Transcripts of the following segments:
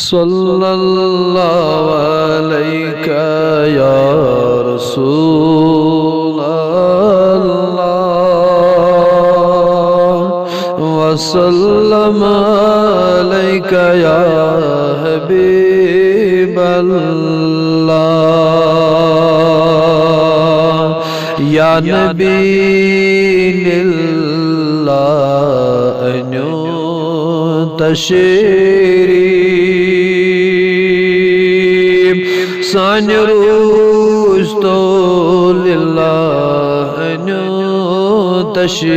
सल्लल्लाहु अलैका या रसूल अल्लाह वसल्लम अलैका या हबीब अल्लाह या नबी लिल्लाह अन्यो तशरीफ सान रूज तो लिल्लाह अन्यो तशरीफ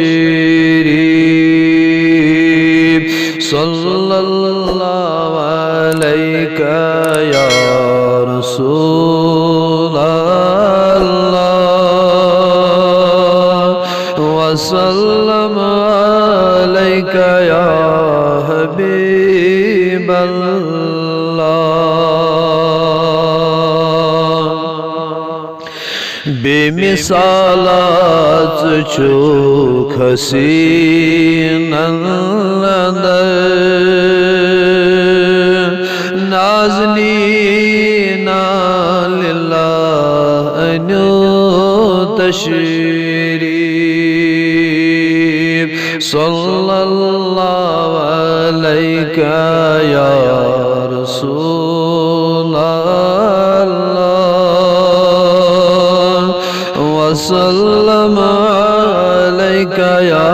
सल्लल्लाहु अलैका या रसूल अल्लाह वसल्लम अलैका या हबीब अल्लाह बेमिसालात चोख हसीनन नाज़नीना लिल्लाह अन्यो तशरीफ सल्लल्लाहु अलैका या रसूल अल्लाह वसल्लम अलैका या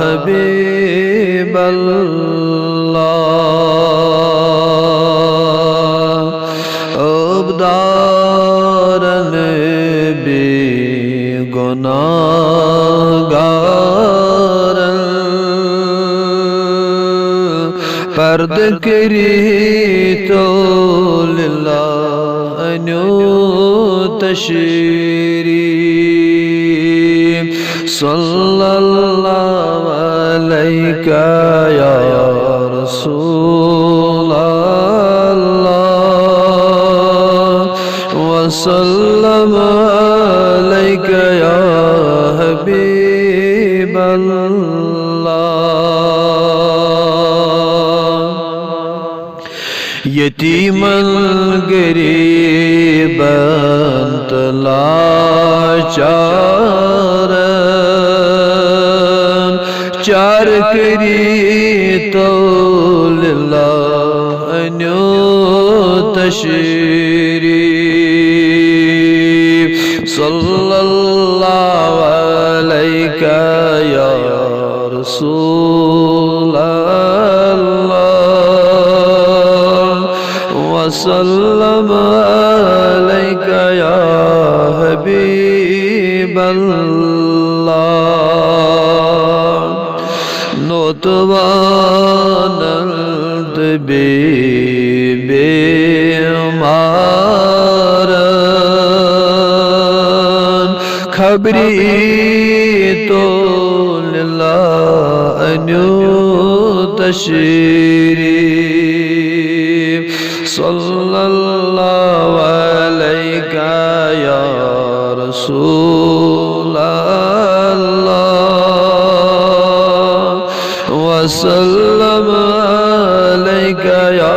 हबीब अल्लाह अबदारन बेगुनाहगारन पर्द करी तो लिल्लाह अन्यो तशरीफ सल्लल्लाहु अलैका या रसूल अल्लाह वसल्लम अलैका या हबीब अल्लाह यतीमन गरीबन लाचारन चार करी तो लिल्लाह अन्यो तशरीफ सल्लल्लाहु अलैका या रसूल वसल्लम अलैका या हबीब अल्लाह नौतवानंद बेमारन खबरी तो लिल्लाह अन्यो तशरीफ सल्लल्लाहु अलैका या रसूल अल्लाह वसल्लम अलैका या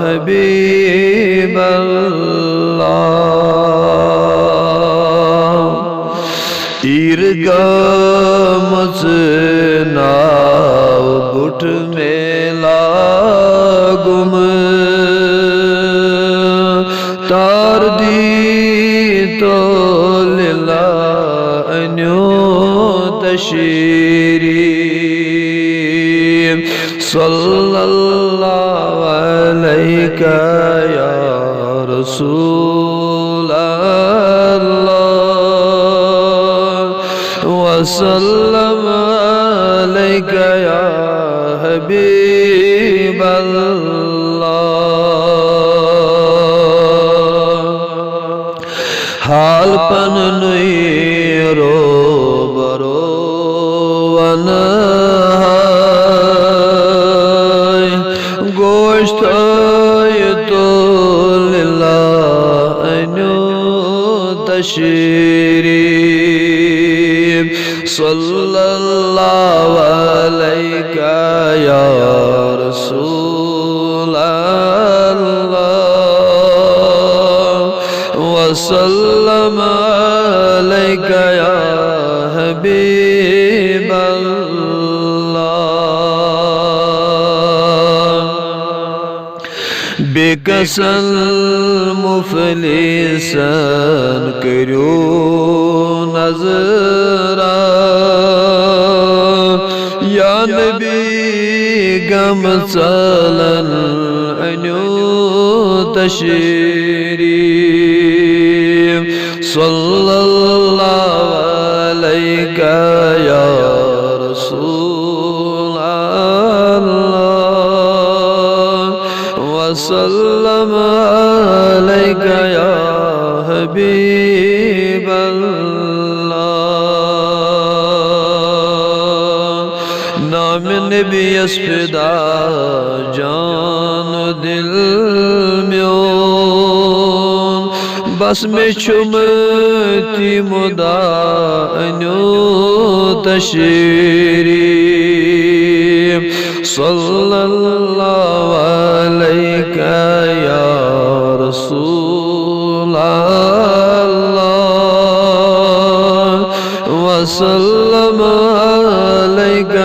हबीब अल्लाह ईरगम नाव गुठ मेला गुम तार दी तो लिल्लाह अन्यो तशरीफ सल्लल्लाहु अलैका या रसूल अल्लाह वसल्लम अलैका या हबीब अल्लाह हाल पन नुई रो बरो वन गोश्त तो लिल्लाह अन्यो तशरीफ सल्लल्लाहु अलैका या रसूल بكسل مفلسا كريو نظرا يا نبي قم صلن أنو تشريف صلى الله عليك يا رسول الله وسلم عليك يا حبيب الله نام نبی اسپدا جان دل میون بس میں چمتی مدا انو تشریف صلی اللہ علیک یا رسول اللہ وسلم علیک